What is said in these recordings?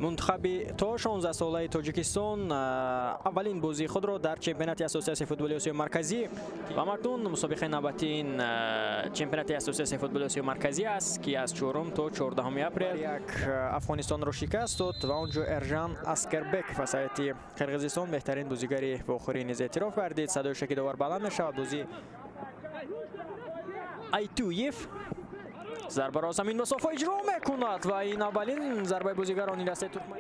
منتخب تا 16 ساله تاجیکستان اولین بازی خود را در چمپیونات اساسیاسیون فوتبال آسیای مرکزی و مکنون مسابقه نوبتین چمپیونات اساسیاسیون فوتبال آسیای مرکزی است که از 4 تا 14 اپریل یک افغانستان را شکست داد و اونجا ارژان اسکربک وسایتی قرقیزستان بهترین بازیگری و آخرین نیز اعتراف گردید. صدای شکی داور بلند میشود. بازی ایتویف ضربه را زمین مسافه اجرا میکند و این اولین ضربه بازیگران دسته ترکمن.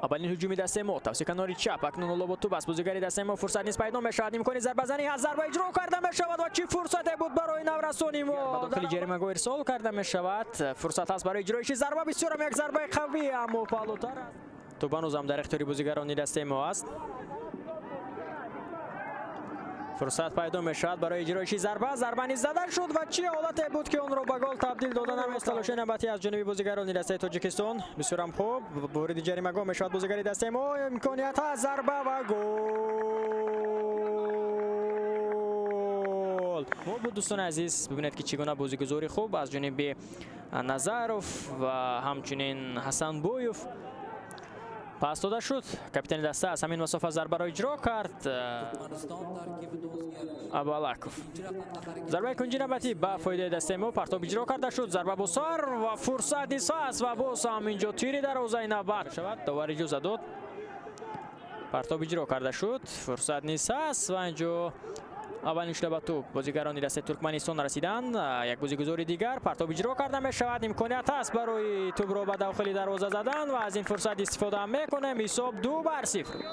اولین هجومی دسته ما توسط کناری چپ اکنون لوبوتوب است. بازیگری دسته ما فرصت نیست پیدا میشود. امکانی ضربه زنی از ضربه اجرا کرده میشود و چی فرصتی بود برای نورسانی ما. داخل جریمه گاه ارسال کرده میشود. فرصت است برای اجرایش ضربه بسیار یک ضربه قوی اما بالاتر است. توپ هنوز هم در اختیار بازیگران دسته ما است. فرصت پیدا میشد برای اجرایش ضربه نیز زده شد و چه حالتی بود که اون رو به گل تبدیل دادن. هم تلاش نوبتی از جانب بازیگران دسته تاجیکستان بسیار هم خوب. وارد جریمه گاه میشود بازیگری دسته ما. امکانیت از ضربه و گل. بود دوستان عزیز ببینید که چگونه بازیگزاری خوب از جانب نظروف و همچنین حسن بویوف پاس داده شد. کاپیتان دسته از همین مسافت ضربه را اجرا کرد. ابالاکوف ضربه کنجی نوبتی به فایده دسته ما پرتاب اجرا کرده شد. ضربه با سر و فرصت نیست است و باز هم اینجا تیری در حوزه نوبت شود. داور اجازه داد. پرتاب اجرا کرده شد. فرصت نیست است و اینجا اولین شلبه توپ بازیگران دسته ترکمنستان رسیدند. یک بازیگزاری دیگر پرتاب اجرا کرده می شود. امکانیت است برای توپ را به داخل دروازه زدن و از این فرصت استفاده میکنه. حساب 2-0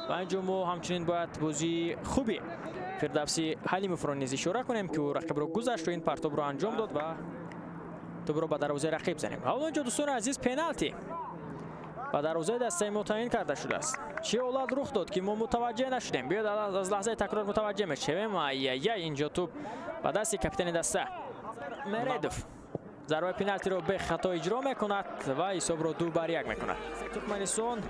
و اینجا ما همچنین باید بازی خوبی فردوسی حلیموف را نیز اشاره کنیم که رقیب را گذشت و این پرتاب را انجام داد و توپ را به دروازه رقیب زنیم. حالا اینجا دوستان عزیز پنالتی و دروازه دسته ما تعیین کرده شده است. چه حالت رخ داد که ما متوجه نشدیم. بیاید از لحظه تکرار متوجه میشویم. اینجا توپ به دست کاپیتان دسته مردوف ضربه پنالتی را به خطا اجرا میکند و حساب را 2-1 میکند. ترکمنستان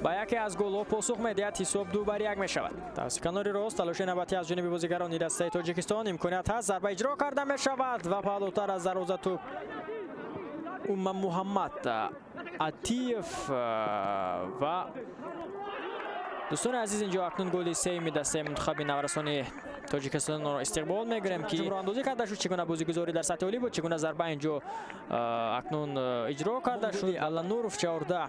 با یکی از گل ها پاسخ میدهد. حساب 2-1 میشود. توسط کناری راست تلاش نوبتی از جانب بازیگران دسته تاجیکستان. امکانیت هست ضربه اجرا کرده میشود و بالاتر از دروازه توپ محمد عطیف و دوستان عزیز اینجا اکنون گل سوم دسته منتخب نورسان تاجیکستان را استقبال میگیریم که جمهور اندازی کرده شد. چگونه بازیگزاری در سطح عالی بود. چگونه ضربه اینجا اکنون اجرا کرده شد. الانوروف 14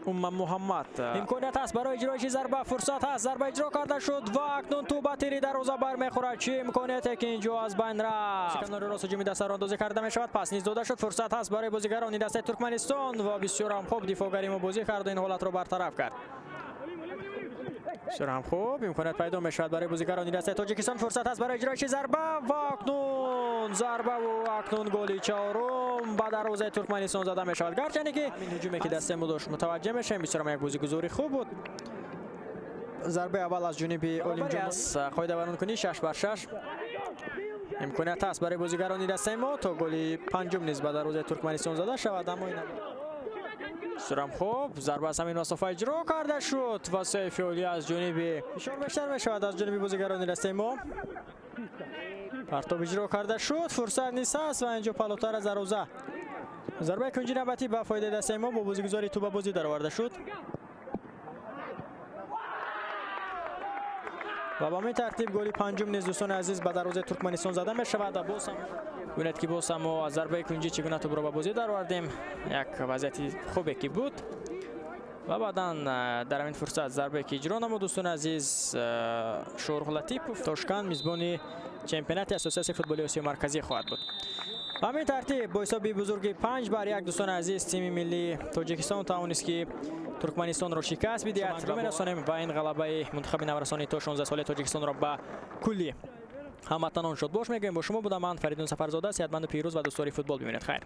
محمد امکانیت است برای اجرایش ضربه. فرصت هست. ضربه اجرا کرده شد و اکنون تو به تیری دروازه برمیخورد. چه امکانیتی که اینجا از بین رفت. کنار راست هجومی دسته را اندازی کرده می شود. پس نیز داده شد. فرصت هست برای بازیگران دسته ترکمنستان و بسیار هم خوب دفاعگری ما بازی کرد و این حالت را برطرف کرد. بسیار هم خوب امکانیت پیدا می شود برای بازیگران دسته تاجیکستان. فرصت هست برای اجرایش ضربه و اکنون ضربه و اکنون گل چهارم به دروازه ترکمنستان زده می شود. گرچه که این هجومی که دسته ما داشت متوجه میشیم. بسیار هم یک بازیگزاری خوب بود. ضربه اول از جانب اولیم از قاعده ورانکنی 6-6 امکانیت هست برای بازیگران دسته ما تا گل پنجم نیز به دروازه ترکمنستان زده شود. اما این سرم خوب ضربه از همین مسافه اجرا کرده شد و سیف عالی از جانب اشار بیشتر میشود از جانب بازیگران دسته ما. پرتاب اجرا کرده شد. فرصت نیست است و اینجا بالاتر از دروازه ضربه کنجی نوبتی به فایده دسته ما با بازیگزاری توپ بازی درآورده شد و با این ترتیب گل پنجم نیز دوستان عزیز به دروازه ترکمنستان زده می شود. و باز هم ببینید که باز هم از ضربه کنجی چگونه توپ را به بازی درآوردیم. یک وضعیت خوبی که بود و بعدا در این فرصت ضربه که اجرا نمود دوستان عزیز شورخ لطیف تاشکند میزبان چمپیونات اساسیاسیون فوتبال آسیای مرکزی خواهد بود. و همین ترتیب با حساب بزرگ 5-1 دوستان عزیز تیم ملی تاجیکستان توانست که ترکمنستان را شکست بدهد و میرسانیم و این غلبه منتخب نورسان تا 16 ساله تاجیکستان را به کلی هموطنان شد باش میگویم. با شما بودم من فریدون سفرزاده. صحتمند و پیروز و دوستدار فوتبال ببینید. خیر.